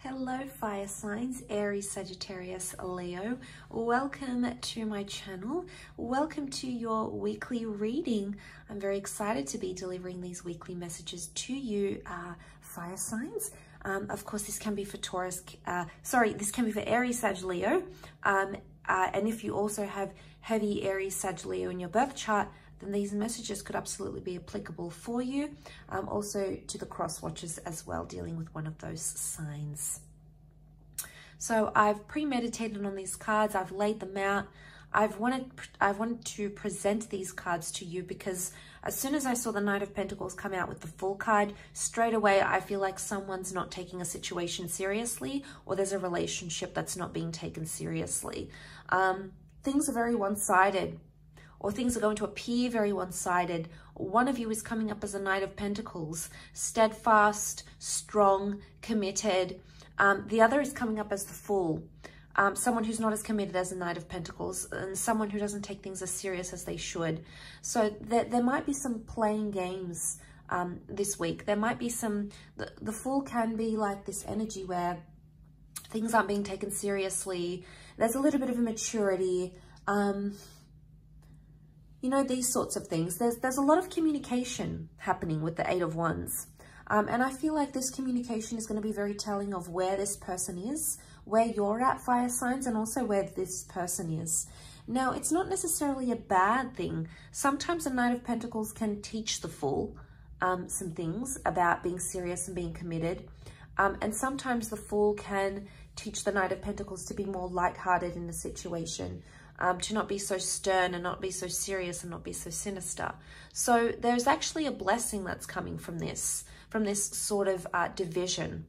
Hello fire signs, Aries, Sagittarius, Leo. Welcome to my channel. Welcome to your weekly reading. I'm very excited to be delivering these weekly messages to you, fire signs. Of course, this can be for this can be for Aries, Sag, Leo. And if you also have heavy Aries, Sag, Leo in your birth chart, then these messages could absolutely be applicable for you. Also to the cross watchers as well, dealing with one of those signs. So I've premeditated on these cards. I've laid them out. I've wanted to present these cards to you because as soon as I saw the Knight of Pentacles come out with the Fool card, straight away I feel like someone's not taking a situation seriously, or there's a relationship that's not being taken seriously. Things are very one-sided, or things are going to appear very one-sided. One of you is coming up as a Knight of Pentacles, steadfast, strong, committed. The other is coming up as the Fool, someone who's not as committed as a Knight of Pentacles, and someone who doesn't take things as serious as they should. So there might be some playing games this week. There might be some, the Fool can be like this energy where things aren't being taken seriously. There's a little bit of immaturity. You know, these sorts of things. There's a lot of communication happening with the Eight of Wands. And I feel like this communication is going to be very telling of where this person is, where you're at, fire signs, and also where this person is. Now, it's not necessarily a bad thing. Sometimes a Knight of Pentacles can teach the Fool some things about being serious and being committed. And sometimes the Fool can teach the Knight of Pentacles to be more lighthearted in the situation. To not be so stern and not be so serious and not be so sinister. So there's actually a blessing that's coming from this sort of division.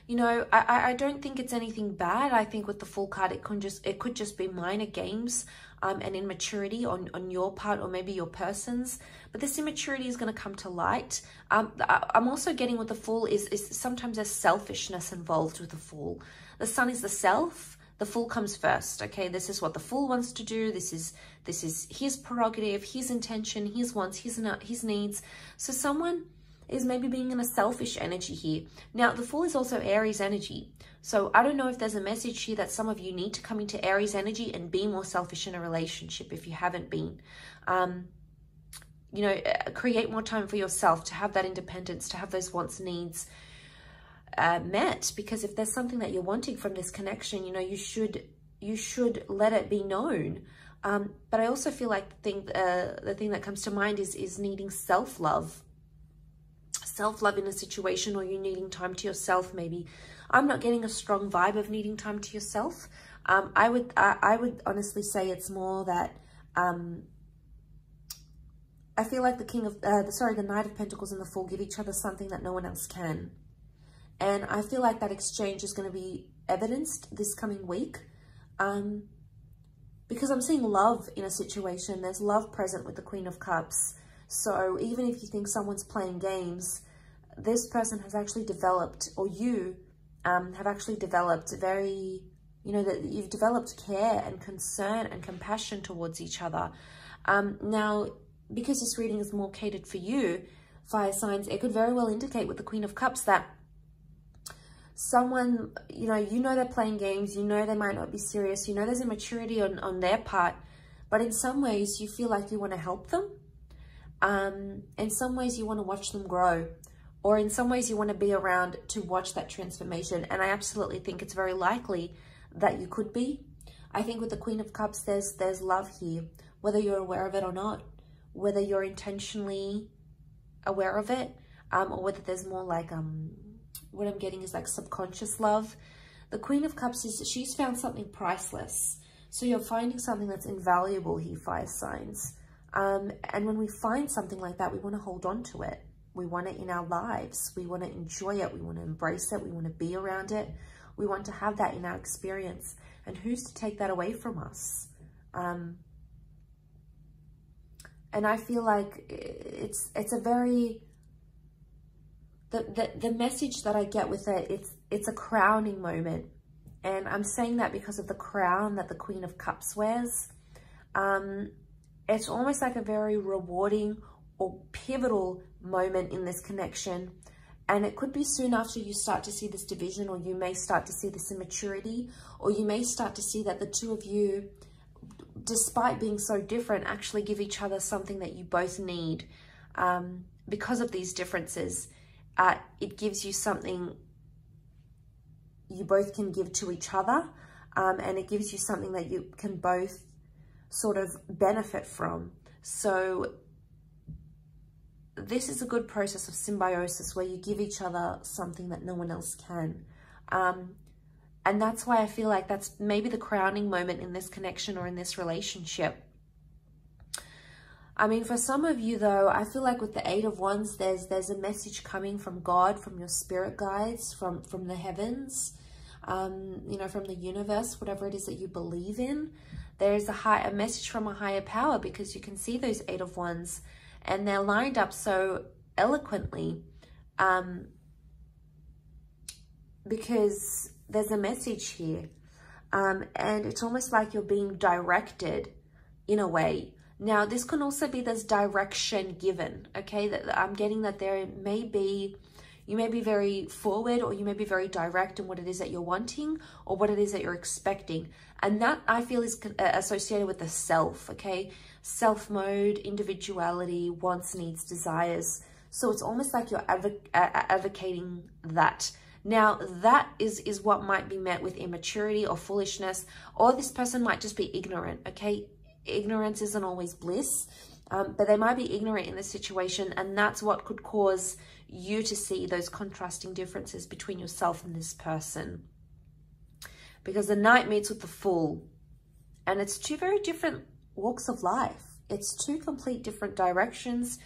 You know, I don't think it's anything bad. I think with the Fool card, it could just be minor games and immaturity on your part, or maybe your person's. But this immaturity is going to come to light. I'm also getting with the Fool is sometimes there's selfishness involved with the Fool. The Sun is the self. The Fool comes first, okay? This is what the Fool wants to do. This is his prerogative, his intention, his wants, his needs. So someone is maybe being in a selfish energy here. Now, the Fool is also Aries energy. So I don't know if there's a message here that some of you need to come into Aries energy and be more selfish in a relationship if you haven't been. You know, create more time for yourself, to have that independence, to have those wants, needs met, because if there's something that you're wanting from this connection, you know, you should let it be known. But I also feel like the thing that comes to mind is needing self-love in a situation, or you needing time to yourself. Maybe I'm not getting a strong vibe of needing time to yourself. I would honestly say it's more that I feel like the Knight of Pentacles and the Fool give each other something that no one else can. And I feel like that exchange is going to be evidenced this coming week, because I'm seeing love in a situation. There's love present with the Queen of Cups. So even if you think someone's playing games, this person has actually developed, or you have actually developed very, you know, that you've developed care and concern and compassion towards each other. Now, because this reading is more catered for you, fire signs, it could very well indicate with the Queen of Cups that someone, you know they're playing games, you know they might not be serious, you know there's immaturity on their part, but in some ways you feel like you want to help them. In some ways you want to watch them grow, or in some ways you want to be around to watch that transformation. And I absolutely think it's very likely that you could be. I think with the Queen of Cups, there's love here, whether you're aware of it or not, whether you're intentionally aware of it, or whether there's more like, what I'm getting is like subconscious love. The Queen of Cups she's found something priceless. So you're finding something that's invaluable here, fire signs. And when we find something like that, we want to hold on to it. We want it in our lives. We want to enjoy it. We want to embrace it. We want to be around it. We want to have that in our experience. And who's to take that away from us? And I feel like it's a very... The message that I get with it, it's a crowning moment. And I'm saying that because of the crown that the Queen of Cups wears. It's almost like a very rewarding or pivotal moment in this connection. And it could be soon after you start to see this division, or you may start to see this immaturity, or you may start to see that the two of you, despite being so different, actually give each other something that you both need. Because of these differences, it gives you something you both can give to each other, and it gives you something that you can both sort of benefit from. So this is a good process of symbiosis where you give each other something that no one else can. And that's why I feel like that's maybe the crowning moment in this connection or in this relationship. I mean, for some of you though, I feel like with the 8 of Wands, there's a message coming from God, from your spirit guides, from the heavens, you know, from the universe, whatever it is that you believe in. There's a message from a higher power, because you can see those 8 of Wands and they're lined up so eloquently, because there's a message here, and it's almost like you're being directed in a way. Now, this can also be this direction given, okay? That I'm getting that there may be, you may be very forward, or you may be very direct in what it is that you're wanting, or what it is that you're expecting. And that, I feel, is associated with the self, okay? Self mode, individuality, wants, needs, desires. So it's almost like you're advocating that. Now, that is what might be met with immaturity or foolishness, or this person might just be ignorant, okay? Ignorance isn't always bliss, but they might be ignorant in this situation, and that's what could cause you to see those contrasting differences between yourself and this person. Because the Knight meets with the Fool, and it's two very different walks of life. It's two complete different directions,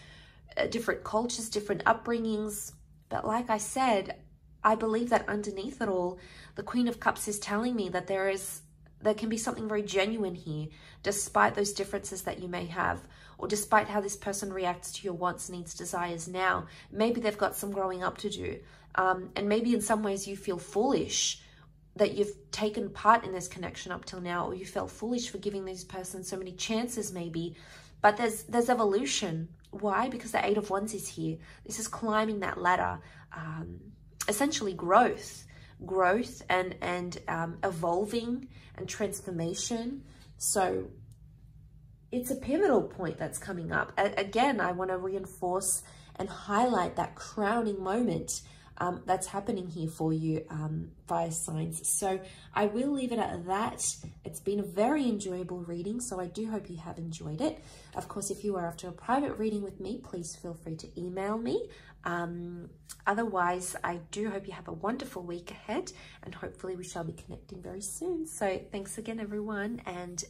different cultures, different upbringings. But like I said, I believe that underneath it all, the Queen of Cups is telling me that there can be something very genuine here, despite those differences that you may have, or despite how this person reacts to your wants, needs, desires now. Maybe they've got some growing up to do. And maybe in some ways you feel foolish that you've taken part in this connection up till now, or you felt foolish for giving this person so many chances maybe. But there's evolution. Why? Because the 8 of Wands is here. This is climbing that ladder, essentially growth and evolving and transformation. So it's a pivotal point that's coming up. Again, I want to reinforce and highlight that crowning moment that's happening here for you, fire signs. So I will leave it at that. It's been a very enjoyable reading, so I do hope you have enjoyed it. Of course, if you are after a private reading with me, please feel free to email me. Otherwise, I do hope you have a wonderful week ahead, and hopefully we shall be connecting very soon. So thanks again, everyone, and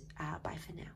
bye for now.